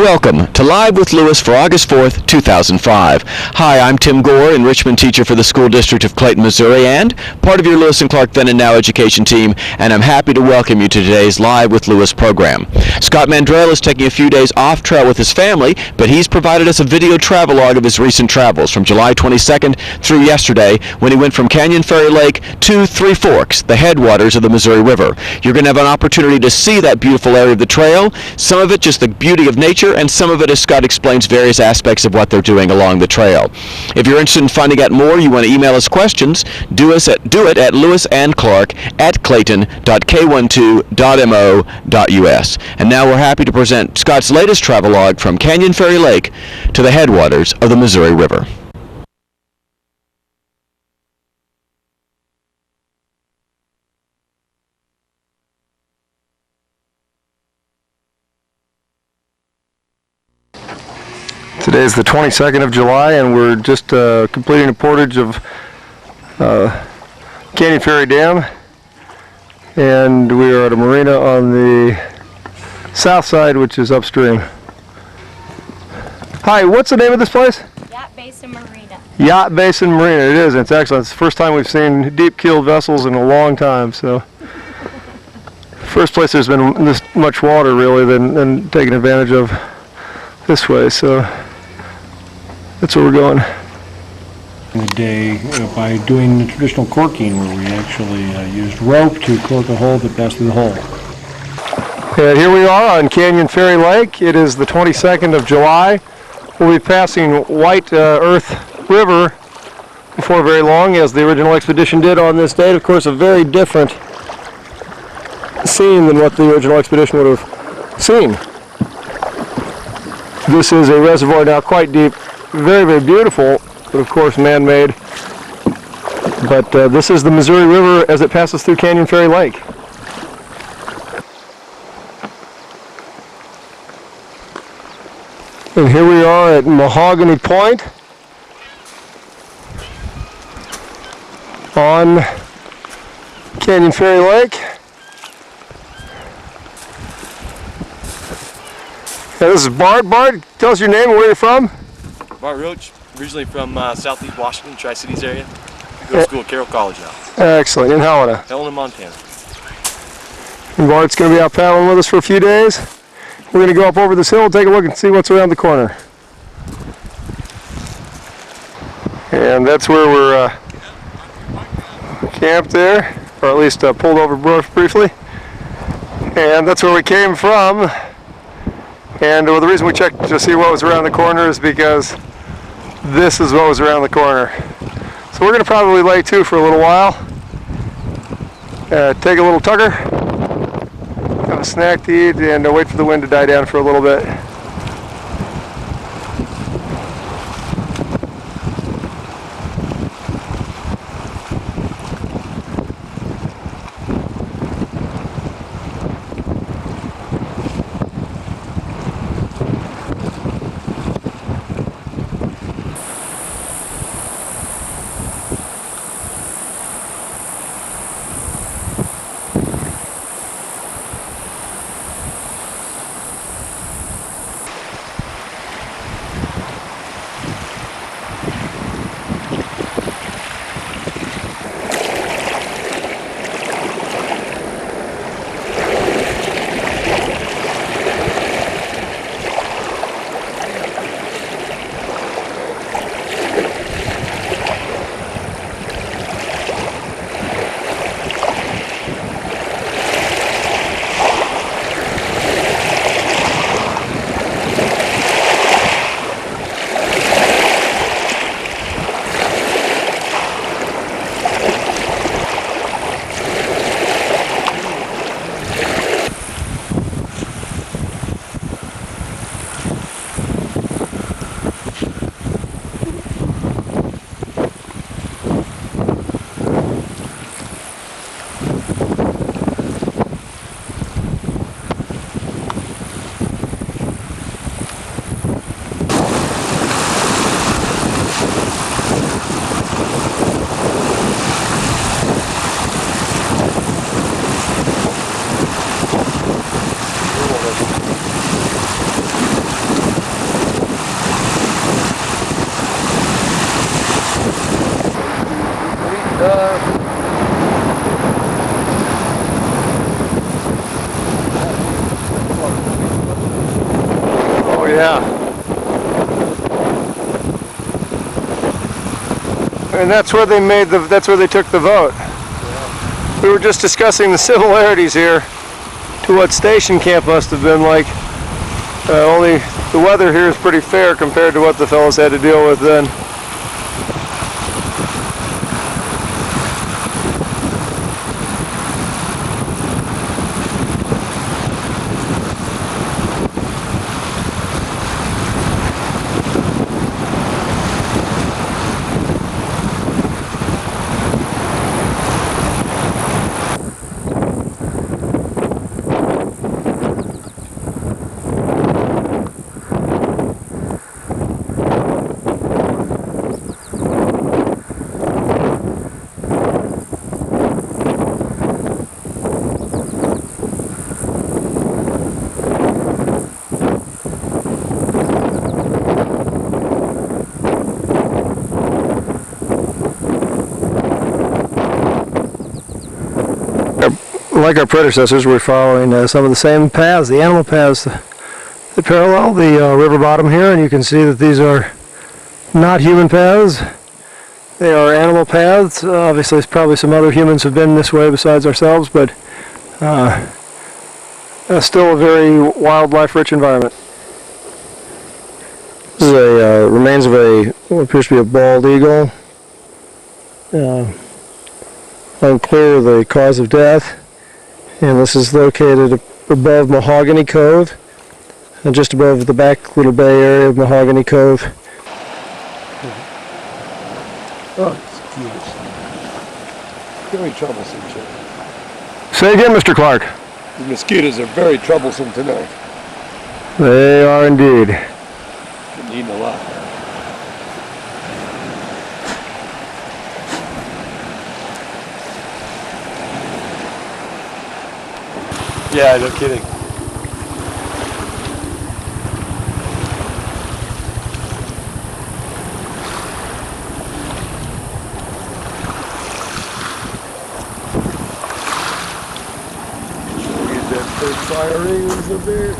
Welcome to Live with Lewis for August 4th, 2005. Hi, I'm Tim Gore, enrichment teacher for the School District of Clayton, Missouri, and part of your Lewis and Clark Then and Now education team, and I'm happy to welcome you to today's Live with Lewis program. Scott Mandrell is taking a few days off trail with his family, but he's provided us a video travelogue of his recent travels from July 22nd through yesterday, when he went from Canyon Ferry Lake to Three Forks, the headwaters of the Missouri River. You're going to have an opportunity to see that beautiful area of the trail, some of it just the beauty of nature, and some of it as Scott explains various aspects of what they're doing along the trail. If you're interested in finding out more, you want to email us questions, do it at lewisandclark@clayton.k12.mo.us. And now we're happy to present Scott's latest travelogue from Canyon Ferry Lake to the headwaters of the Missouri River. Today is the 22nd of July, and we're just completing a portage of Canyon Ferry Dam, and we are at a marina on the south side, which is upstream. Hi, what's the name of this place? Yacht Basin Marina. Yacht Basin Marina, it is. It's excellent. It's the first time we've seen deep-keeled vessels in a long time, so first place there's been this much water really than taken advantage of this way, so that's where we're going. The day by doing the traditional corking, where we actually used rope to cork a hole that passed through the hole. And here we are on Canyon Ferry Lake. It is the 22nd of July. We'll be passing White Earth River before very long, as the original expedition did on this date. Of course, a very different scene than what the original expedition would have seen. This is a reservoir now quite deep, very, very beautiful, but of course man-made. But this is the Missouri River as it passes through Canyon Ferry Lake. And here we are at Mahogany Point on Canyon Ferry Lake. This is Bart. Bart, tell us your name and where you're from. Bart Roach, originally from Southeast Washington, Tri-Cities area. I go to school at Carroll College now. Excellent. In Helena. Helena, Montana. And Bart's going to be out paddling with us for a few days. We're going to go up over this hill and take a look and see what's around the corner. And that's where we're camped there, or at least pulled over briefly. And that's where we came from. And the reason we checked to see what was around the corner is because this is what was around the corner. So we're going to probably lay to for a little while, take a little tucker, have a snack to eat, and wait for the wind to die down for a little bit. And that's where they took the vote. We were just discussing the similarities here to what station camp must have been like. Only the weather here is pretty fair compared to what the fellows had to deal with then. Like our predecessors, we're following some of the same paths, the animal paths that parallel the river bottom here, and you can see that these are not human paths. They are animal paths. Obviously, probably some other humans have been this way besides ourselves, but still a very wildlife-rich environment. This is a remains of what appears to be a bald eagle. Unclear the cause of death. And this is located above Mahogany Cove, and just above the back little bay area of Mahogany Cove. Oh, it's very troublesome, Jim. Say again, Mr. Clark. The mosquitoes are very troublesome tonight. They are indeed. Been eating a lot. Yeah, no kidding. Get that big fire rings up there.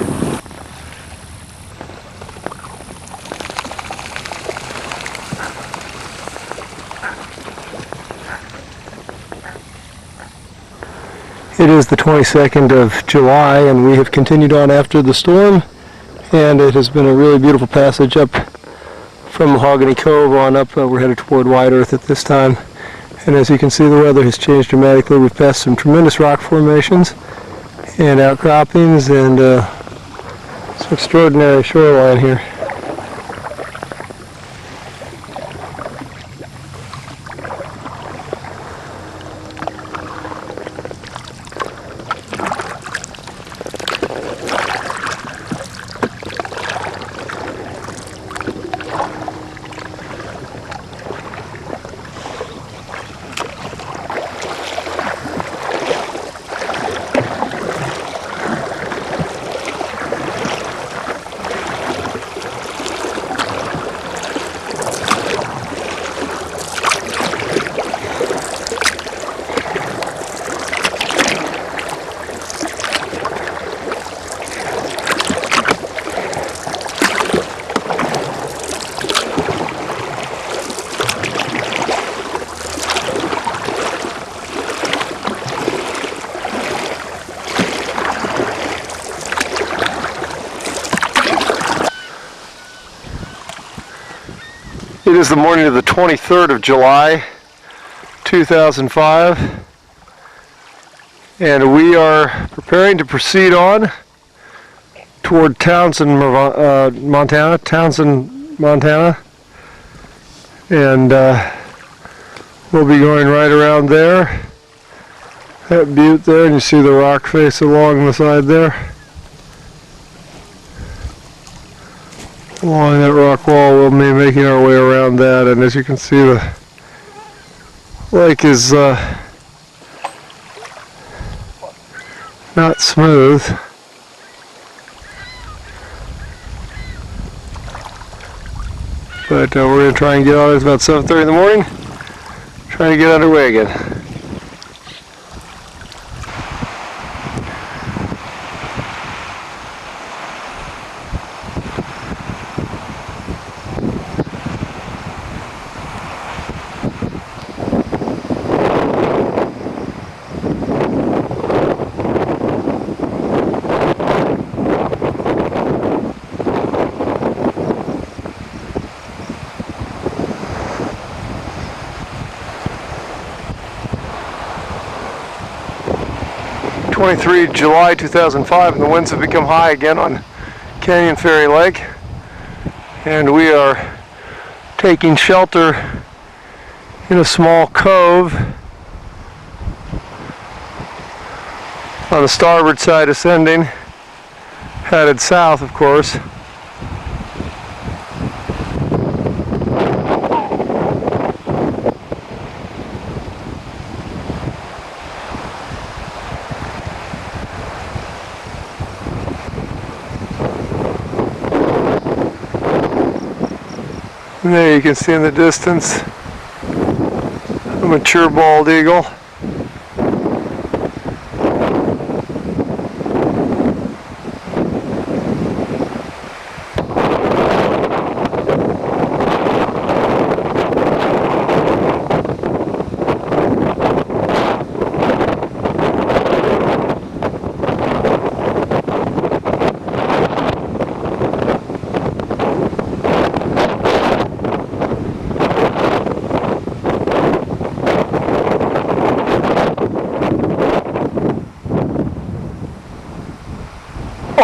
It is the 22nd of July, and we have continued on after the storm, and it has been a really beautiful passage up from Mahogany Cove on up. We're headed toward White Earth at this time, and as you can see, the weather has changed dramatically. We've passed some tremendous rock formations and outcroppings, and some extraordinary shoreline here. It is the morning of the 23rd of July, 2005, and we are preparing to proceed on toward Townsend, Montana, and we'll be going right around there, that butte there, and you see the rock face along the side there. Along that rock wall, we'll be making our way around that, and as you can see, the lake is not smooth. But we're going to try and get on. It's about 7:30 in the morning. Trying to get underway again. 23 July 2005, and the winds have become high again on Canyon Ferry Lake. And we are taking shelter in a small cove on the starboard side, ascending, headed south, of course. And there you can see in the distance a mature bald eagle.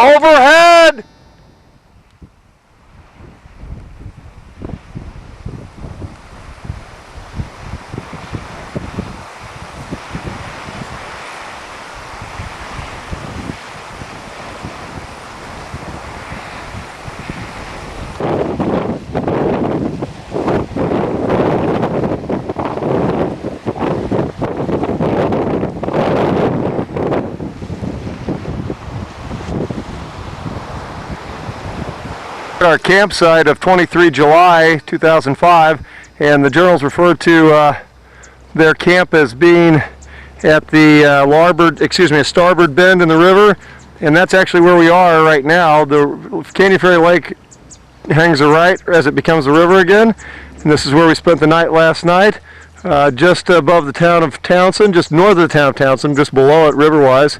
Overhead! Our campsite of 23 July 2005, and the journals refer to their camp as being at the starboard bend in the river, and that's actually where we are right now. The Canyon Ferry Lake hangs a right as it becomes a river again, and this is where we spent the night last night, just above the town of Townsend, just north of the town of Townsend, just below it river-wise.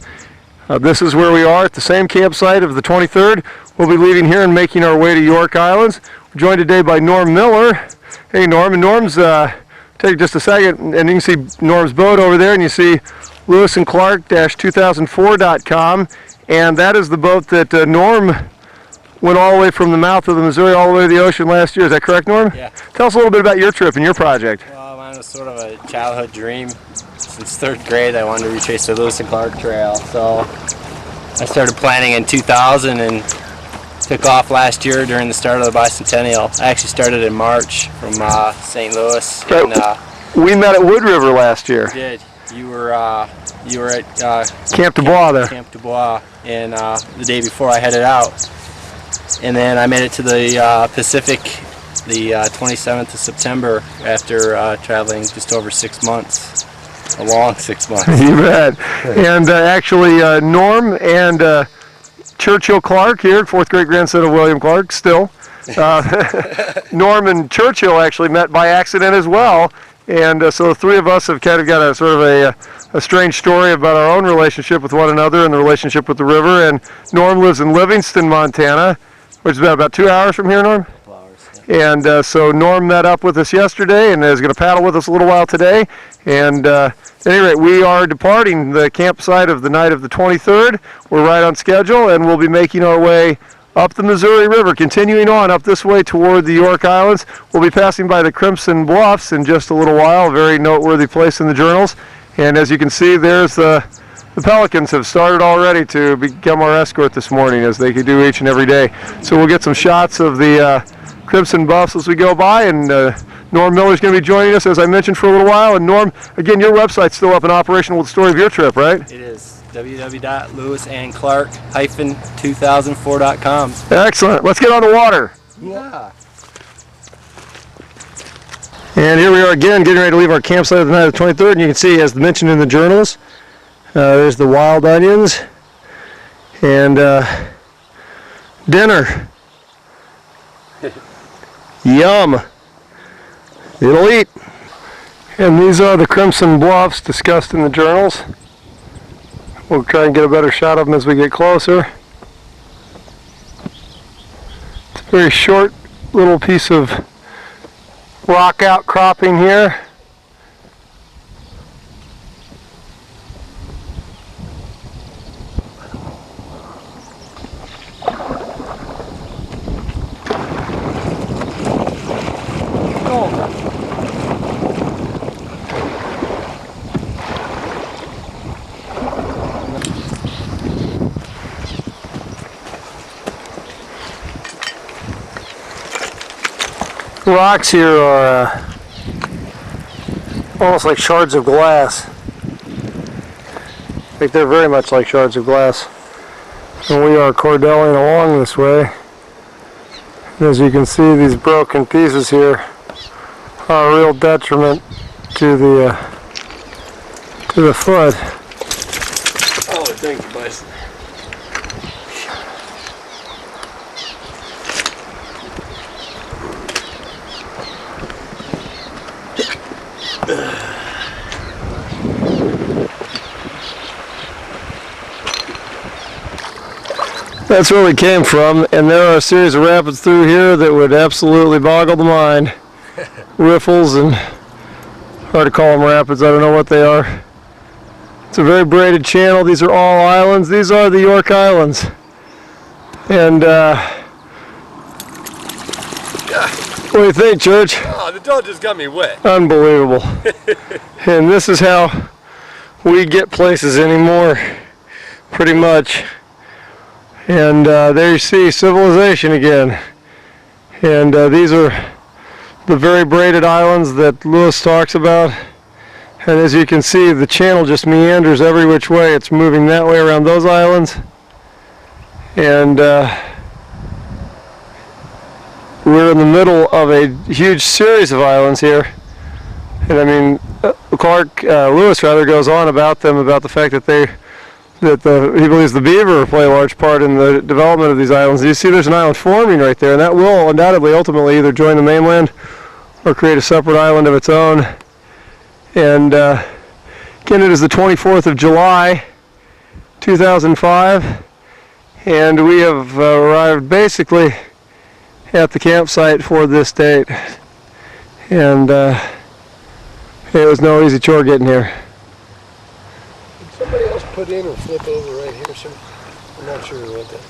This is where we are at the same campsite of the 23rd. We'll be leaving here and making our way to York Islands. We're joined today by Norm Miller. Hey Norm, and Norm's, take just a second, and you can see Norm's boat over there, and you see lewisandclark-2004.com, and that is the boat that Norm went all the way from the mouth of the Missouri all the way to the ocean last year. Is that correct, Norm? Yeah. Tell us a little bit about your trip and your project. Well, mine was sort of a childhood dream. Since third grade, I wanted to retrace the Lewis and Clark Trail, so I started planning in 2000 and took off last year during the start of the Bicentennial. I actually started in March from St. Louis. And, we met at Wood River last year. Did. You were at Camp Dubois there. Camp Dubois, and the day before I headed out. And then I made it to the Pacific the 27th of September after traveling just over 6 months. A long 6 months. You bet. And actually, Norm and Churchill Clark here, fourth great grandson of William Clark, still. Norm and Churchill actually met by accident as well. And so the three of us have kind of got a sort of a strange story about our own relationship with one another and the relationship with the river. And Norm lives in Livingston, Montana, which is about 2 hours from here, Norm? 2 hours, yeah. And so Norm met up with us yesterday and is going to paddle with us a little while today. And at any rate, we are departing the campsite of the night of the 23rd. We're right on schedule, and we'll be making our way up the Missouri River, continuing on up this way toward the York Islands. We'll be passing by the Crimson Bluffs in just a little while, a very noteworthy place in the journals. And as you can see, there's the Pelicans have started already to become our escort this morning, as they do each and every day. So we'll get some shots of the Crimson Bluffs as we go by, and Norm Miller's going to be joining us, as I mentioned, for a little while. And Norm, again, your website's still up and operational with the story of your trip, right? It is. www.lewisandclark-2004.com. Excellent. Let's get on the water. Yeah. And here we are again, getting ready to leave our campsite of the night of the 23rd. And you can see, as mentioned in the journals, there's the wild onions and dinner. Yum. It'll eat. And these are the Crimson Bluffs discussed in the journals. We'll try and get a better shot of them as we get closer. It's a very short little piece of rock outcropping here. rocks here are almost like shards of glass. Like they're very much like shards of glass. And we are cordelling along this way. And as you can see, these broken pieces here are a real detriment to the foot. Oh, thank you, Bison. That's where we came from, and there are a series of rapids through here that would absolutely boggle the mind. Riffles, and hard to call them rapids, I don't know what they are. It's a very braided channel. These are all islands. These are the York Islands. And what do you think, Church? Oh, the dog just got me wet. Unbelievable. And this is how we get places anymore, pretty much. And there you see civilization again. And these are the very braided islands that Lewis talks about. And as you can see, the channel just meanders every which way. It's moving that way around those islands. And we're in the middle of a huge series of islands here. And I mean, Lewis rather goes on about them, about the fact that he believes the beaver play a large part in the development of these islands. You see there's an island forming right there, and that will undoubtedly ultimately either join the mainland or create a separate island of its own. And again, it is the 24th of July, 2005, and we have arrived basically at the campsite for this date. And it was no easy chore getting here. Somebody else put in or flip over right here, sir? I'm not sure what that is.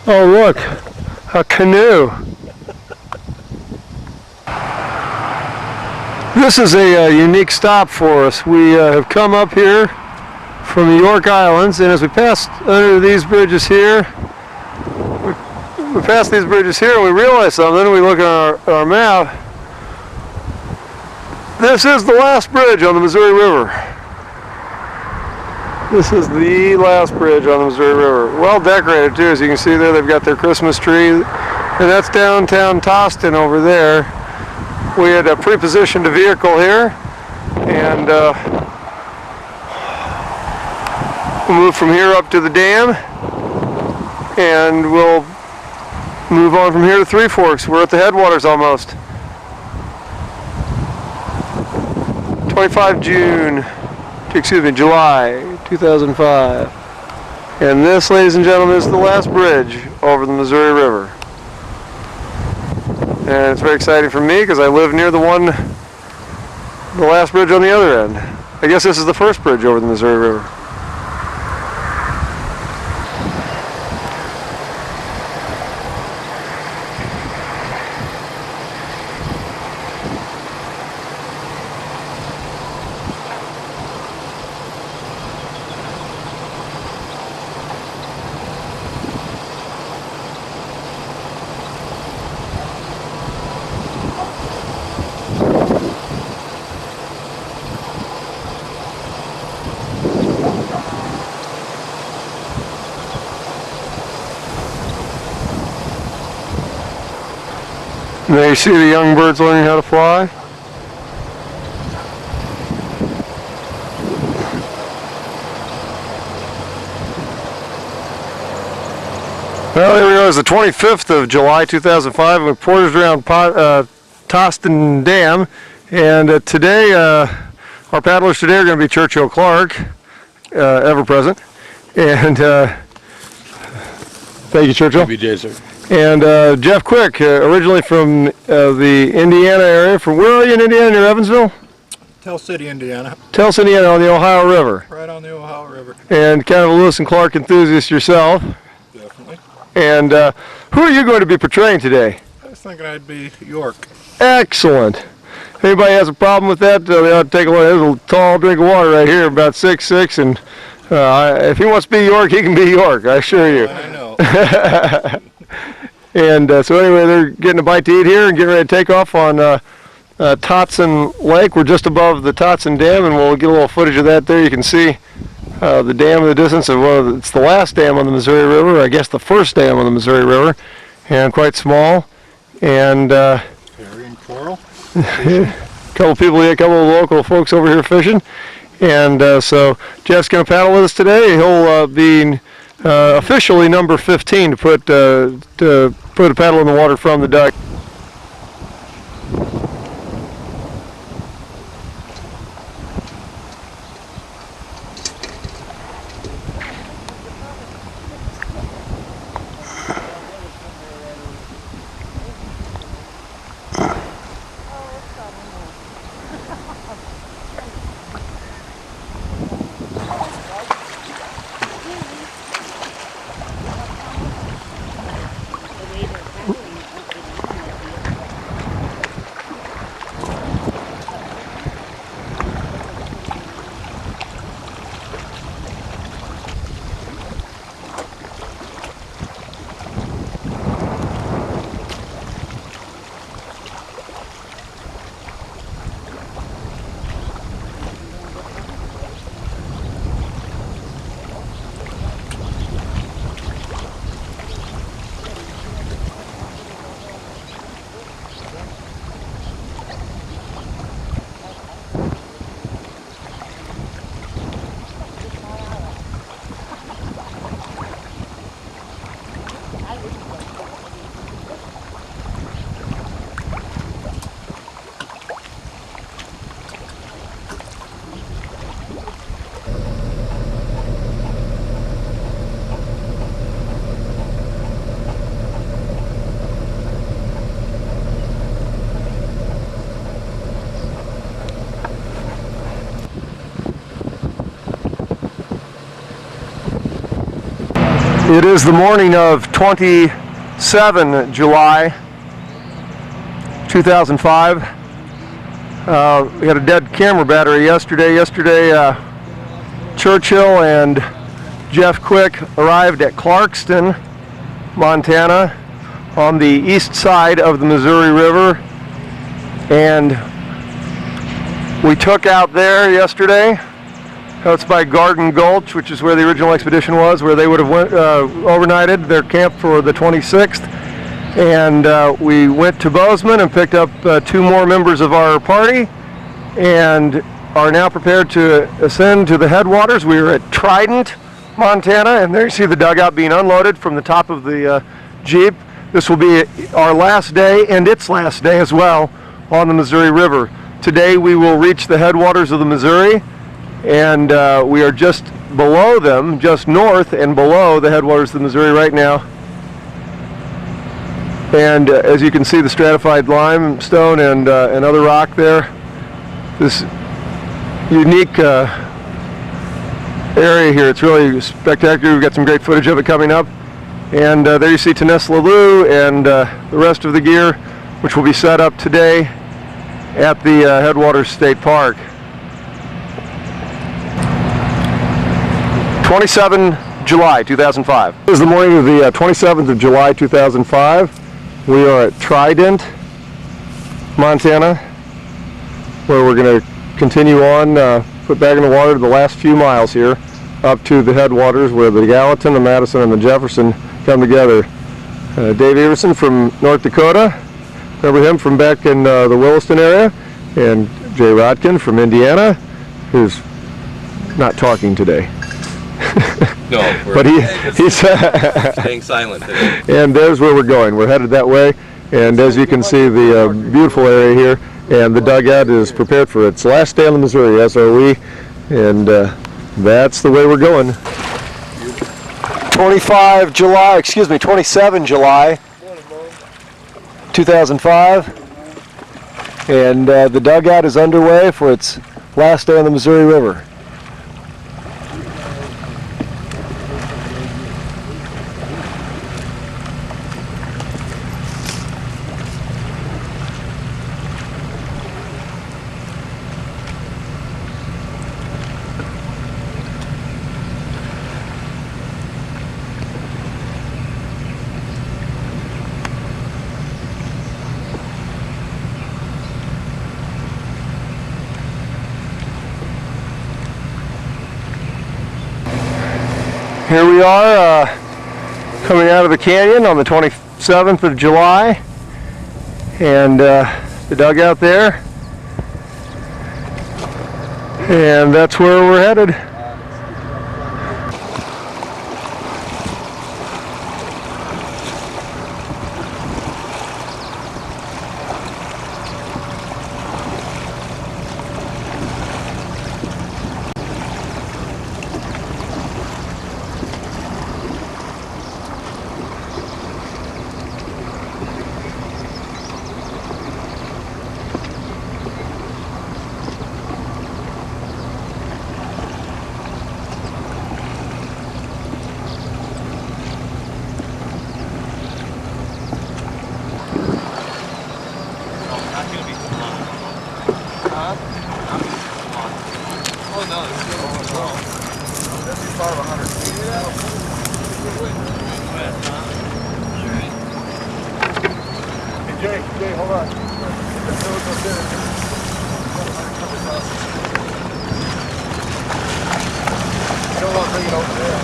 Oh look, a canoe. This is a unique stop for us. We have come up here from the York Islands, and as we pass under these bridges here, we pass these bridges here and we realize something. We look at our map. This is the last bridge on the Missouri River. This is the last bridge on the Missouri River. Well decorated too, as you can see there. They've got their Christmas tree, and that's downtown Toston over there. We had pre-positioned a vehicle here, and we'll move from here up to the dam, and we'll move on from here to Three Forks. We're at the headwaters almost. 25 July 2005. And this, ladies and gentlemen, is the last bridge over the Missouri River. And it's very exciting for me because I live near the last bridge on the other end. I guess this is the first bridge over the Missouri River. And there you see the young birds learning how to fly. Well, here we are. It's the 25th of July 2005. We portaged around Toston Dam, and today our paddlers today are going to be Churchill Clark, ever present, and thank you, Churchill. BJ, sir. And Jeff Quick, originally from the Indiana area. From where are you in Indiana? Near Evansville? Tell City, Indiana. Tell City, Indiana, on the Ohio River. Right on the Ohio River. And kind of a Lewis and Clark enthusiast yourself. Definitely. And who are you going to be portraying today? I was thinking I'd be York. Excellent. If anybody has a problem with that, they ought to take a look. There's a tall drink of water right here, about 6'6", and if he wants to be York, he can be York, I assure you. I know. And so anyway, they're getting a bite to eat here and getting ready to take off on Totson Lake. We're just above the Totson Dam, and we'll get a little footage of that there. You can see the dam in the distance. It's the last dam on the Missouri River, I guess the first dam on the Missouri River, and quite small. And Harry and Coral. a couple of local folks over here fishing. And so Jeff's going to paddle with us today. He'll be officially number 15 to put a paddle in the water from the duck. It is the morning of 27 July 2005. We had a dead camera battery yesterday. Churchill and Jeff Quick arrived at Clarkston, Montana, on the east side of the Missouri River, and we took out there yesterday. It's by Garden Gulch, which is where the original expedition was, where they would have overnighted their camp for the 26th. And we went to Bozeman and picked up 2 more members of our party and are now prepared to ascend to the headwaters. We are at Trident, Montana, and there you see the dugout being unloaded from the top of the Jeep. This will be our last day and its last day as well on the Missouri River. Today we will reach the headwaters of the Missouri, and we are just below them, just north and below the headwaters of the Missouri right now. And as you can see, the stratified limestone and other rock there. This unique area here, it's really spectacular. We've got some great footage of it coming up. And there you see Tennesselaloo and the rest of the gear, which will be set up today at the Headwaters State Park. 27 July 2005. This is the morning of the 27th of July 2005. We are at Trident, Montana, where we're going to continue on, put back in the water the last few miles here, up to the headwaters where the Gallatin, the Madison, and the Jefferson come together. Dave Everson from North Dakota, remember him from back in the Williston area, and Jay Rodkin from Indiana, who's not talking today. No, but he's staying silent today. And there's where we're going. We're headed that way, and as you can see, the beautiful area here, and the dugout is prepared for its last day on the Missouri, as are we, and that's the way we're going. 27 July 2005, and the dugout is underway for its last day on the Missouri River. Here we are coming out of the canyon on the 27th of July, and the dugout there, and that's where we're headed. Jay, hold on. Don't want to bring it over there.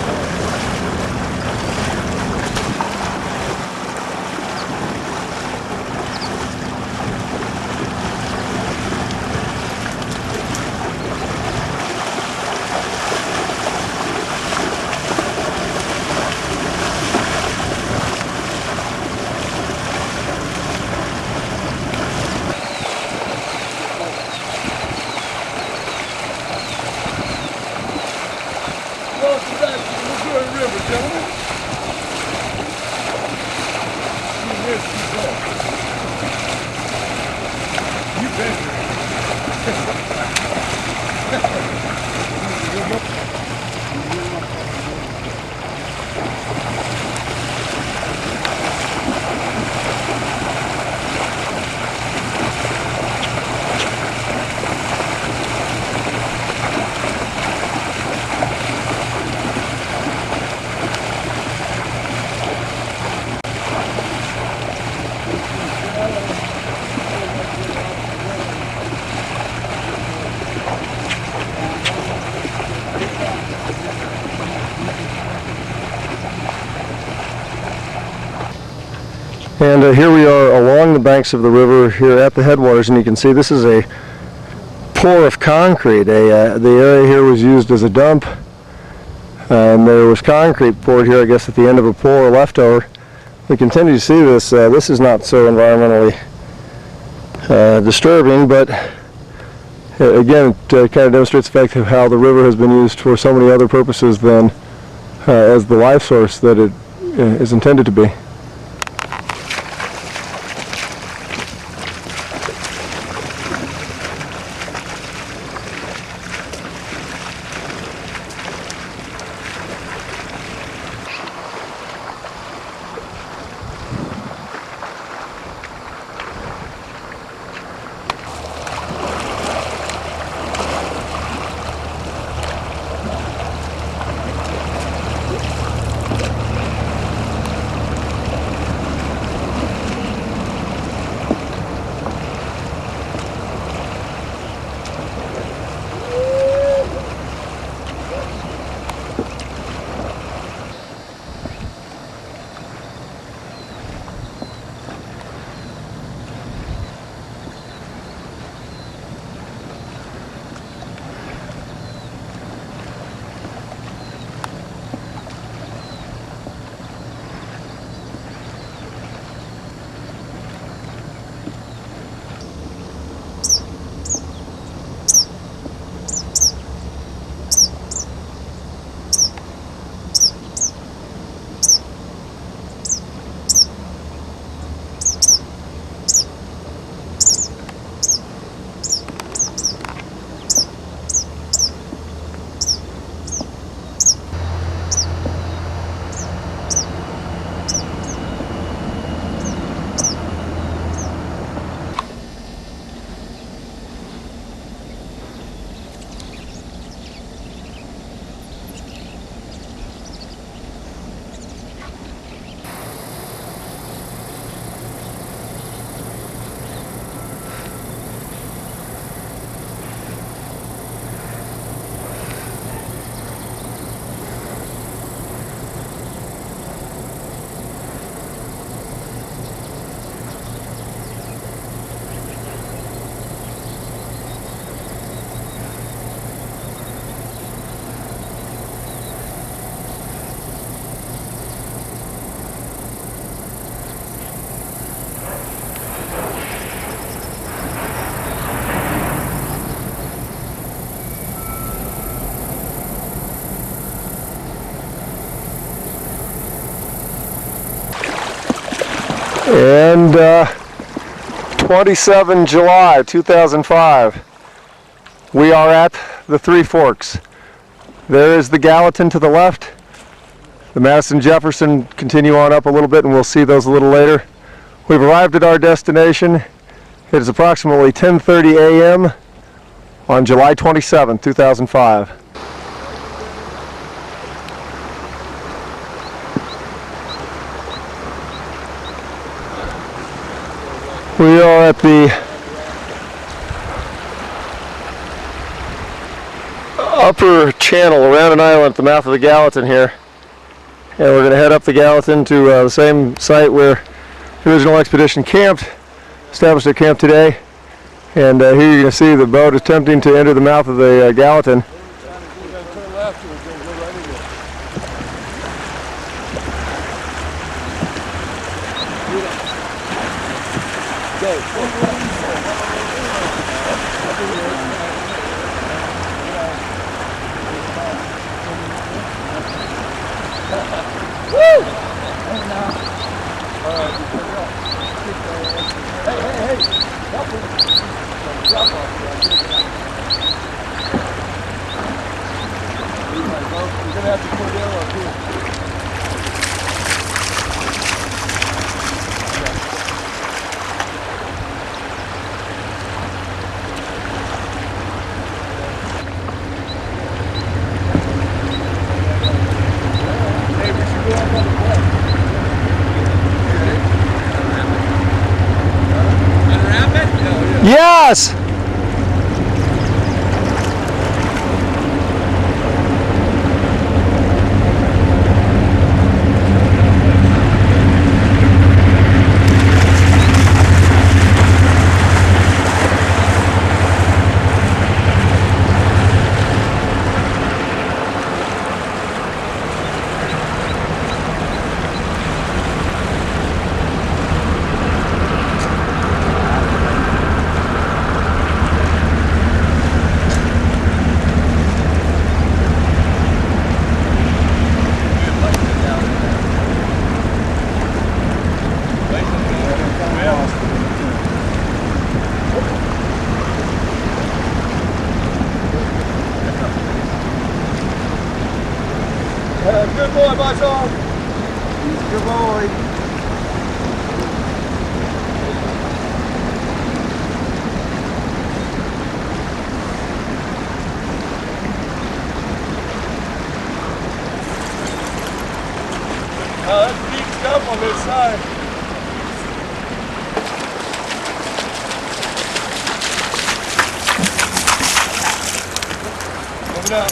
And here we are along the banks of the river here at the headwaters, and you can see this is a pour of concrete. The area here was used as a dump, and there was concrete poured here, I guess, at the end of a pour leftover. We continue to see this. This is not so environmentally disturbing, but again, it kind of demonstrates the fact of how the river has been used for so many other purposes than as the life source that it is intended to be. 27 July 2005. We are at the Three Forks. There is the Gallatin to the left. The Madison Jefferson continue on up a little bit, and we'll see those a little later. We've arrived at our destination. It is approximately 10:30 a.m. on July 27, 2005. We are at the upper channel around an island at the mouth of the Gallatin here. And we're going to head up the Gallatin to the same site where the original expedition camped, established their camp today. And here you're going to see the boat attempting to enter the mouth of the Gallatin. Yes! Good boy, Bison. Good boy. That's deep stuff on this side. Open up.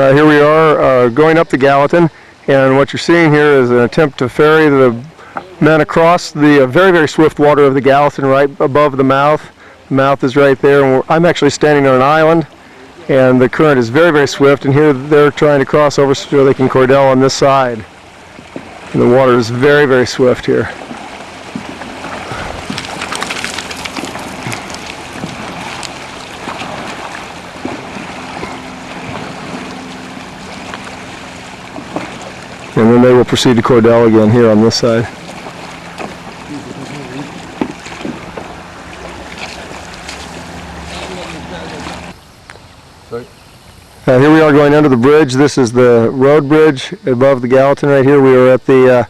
Here we are going up the Gallatin, and what you're seeing here is an attempt to ferry the men across the very, very swift water of the Gallatin right above the mouth. The mouth is right there, and I'm actually standing on an island, and the current is very, very swift, and here they're trying to cross over so they can cordell on this side. And the water is very, very swift here. And then they will proceed to cordell again here on this side. Here we are going under the bridge. This is the road bridge above the Gallatin right here. We are at the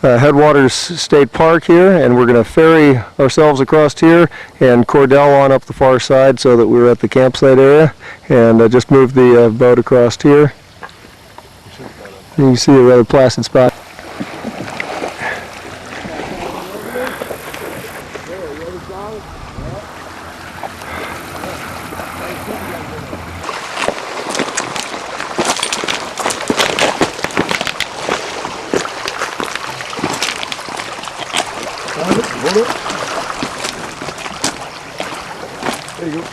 Headwaters State Park here, and we're going to ferry ourselves across here and cordell on up the far side so that we're at the campsite area, and just move the boat across here. You can see a rather placid spot. There you go.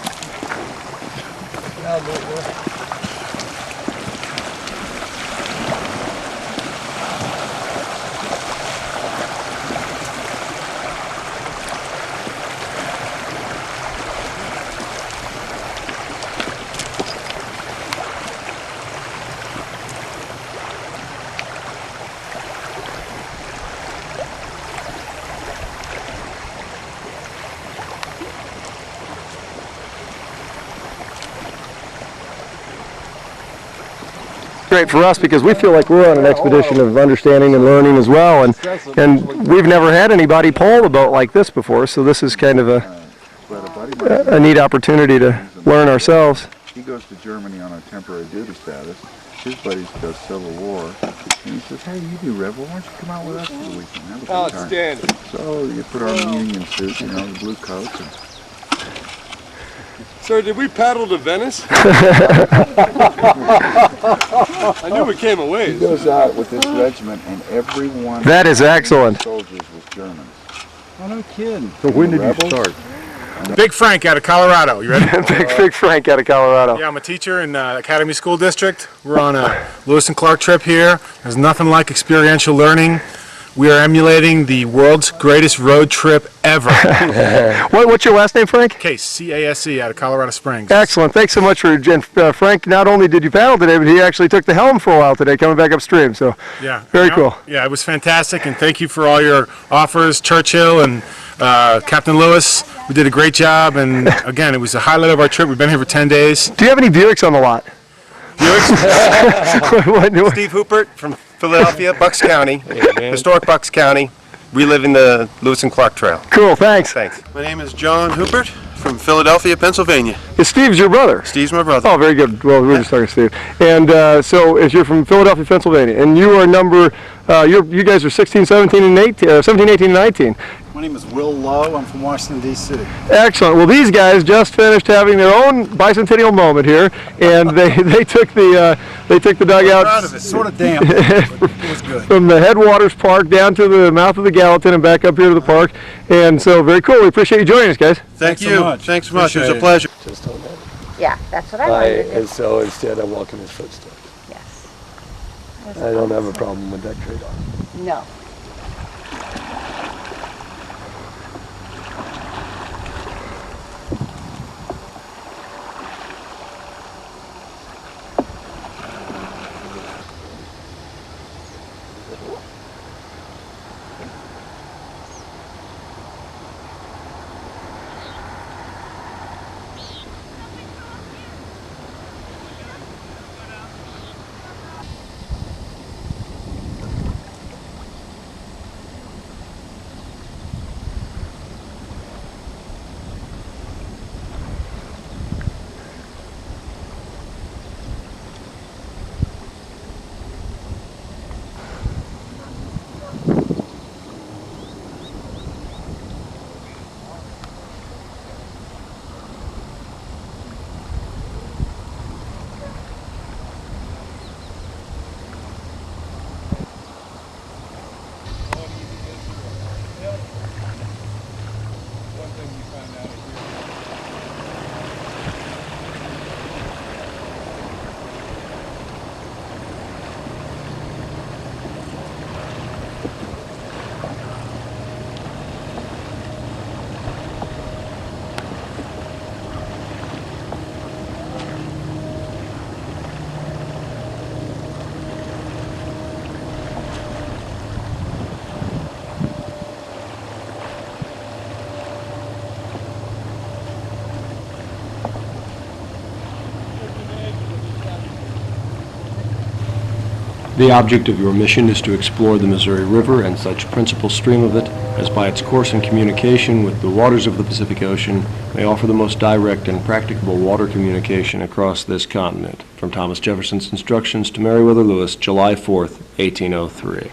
Now, great for us because we feel like we're on an expedition of understanding and learning as well, and we've never had anybody pole a boat like this before, so this is kind of a neat opportunity to learn ourselves. He goes to Germany on a temporary duty status. His buddies go Civil War, and he says, "Hey, you do Rebel? Why don't you come out with us for the weekend? Have a good time." Outstanding. So you put on the Union suit, you know, the blue coats. And Sir, did we paddle to Venice? I knew we came away. he goes out with this regiment, and every one That is of excellent. the soldiers was Germans. Oh, no kidding. So when did you start? Big Frank out of Colorado. You ready? Big Frank out of Colorado. Yeah, I'm a teacher in Academy School District. We're on a Lewis and Clark trip here. There's nothing like experiential learning. We are emulating the world's greatest road trip ever. What's your last name, Frank? Case, C-A-S-E, out of Colorado Springs. Excellent. Thanks so much for Frank. Not only did you paddle today, but he actually took the helm for a while today, coming back upstream. So Yeah. very cool. Yeah, it was fantastic, and thank you for all your offers, Churchill and Captain Lewis. We did a great job, and again, it was the highlight of our trip. We've been here for 10 days. Do you have any Buicks on the lot? Steve Hoopert from Philadelphia, Bucks County, historic Bucks County, reliving the Lewis and Clark Trail. Cool, thanks. Thanks. My name is John Hoopert from Philadelphia, Pennsylvania. Steve's your brother? Steve's my brother. Oh, very good. Well, we're just talking to Steve. And so, if you're from Philadelphia, Pennsylvania, and you are number, you guys are 16, 17, and 18, 17, 18, and 19. My name is Will Lowe. I'm from Washington, D.C. Excellent. Well, these guys just finished having their own bicentennial moment here, and they took the dugout. Proud of it. Sort of damp. It was good. From the headwaters park down to the mouth of the Gallatin and back up here to the park. And so, very cool. We appreciate you joining us, guys. Thank you. so much. Thanks so much. It was a Appreciate pleasure. Just on that. Yeah, that's what I wanted to do. And so instead, I'm walking his footsteps. Yes. I don't have a problem with that trade-off. No. The object of your mission is to explore the Missouri River and such principal stream of it as by its course and communication with the waters of the Pacific Ocean may offer the most direct and practicable water communication across this continent. From Thomas Jefferson's instructions to Meriwether Lewis, July 4th, 1803.